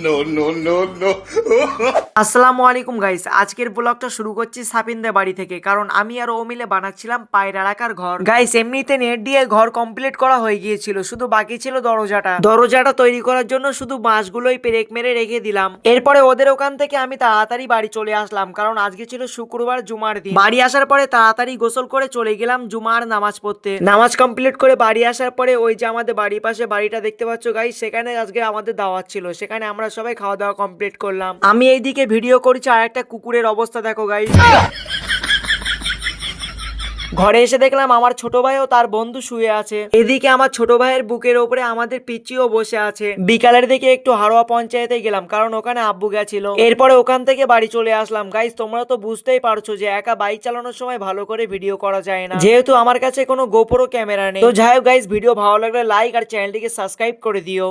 No no no no. আসসালামু আলাইকুম guys, আজকের ব্লগটা শুরু করছি সাপিনদের বাড়ি থেকে। কারণ আমি আর ও মিলে বানাচ্ছিলাম পায়রা রাখার ঘর। গাইস এমনিতে নেট দিয়ে ঘর কমপ্লিট করা হয়ে গিয়েছিল, শুধু বাকি ছিল দরজাটা তৈরি করার জন্য শুধু বাঁশগুলোই পেরেক মেরে রেখে দিলাম। এরপরে ওদের ওখান থেকে আমি তাড়াতাড়ি বাড়ি চলে আসলাম, কারণ আজকে ছিল শুক্রবার, জুমার দিন। বাড়ি আসার পরে তাড়াতাড়ি গোসল করে চলে গেলাম জুমার নামাজ পড়তে। নামাজ কমপ্লিট করে বাড়ি আসার পরে ওই যে আমাদের বাড়ির পাশে বাড়িটা দেখতে পাচ্ছ গাইস, সেখানে আজকে আমাদের দাওয়াত ছিল। সেখানে আমরা সবাই খাওয়া দাওয়া কমপ্লিট করলাম। আমি এইদিকে ভিডিও করছি আর একটা কুকুরের অবস্থা দেখো গাইস। ঘরে এসে দেখলাম আমার ছোট ভাই ও তার বন্ধু শুয়ে আছে। এদিকে আমার ছোট ভাইয়ের বুকের ওপরে আমাদের পিচ্চিও বসে আছে। বিকালের দিকে একটু হাড়োয়া পঞ্চায়েতে গেলাম, কারণ ওখানে আব্বু গেছিল। এরপরে ওখান থেকে বাড়ি চলে আসলাম। গাইস তোমরা তো বুঝতেই পারছো যে একা বাইক চালানোর সময় ভালো করে ভিডিও করা যায় না, যেহেতু আমার কাছে কোনো গোপ্রো ক্যামেরা নেই। তো যাই হোক গাইস, ভিডিও ভালো লাগলে লাইক আর চ্যানেলটিকে সাবস্ক্রাইব করে দিও।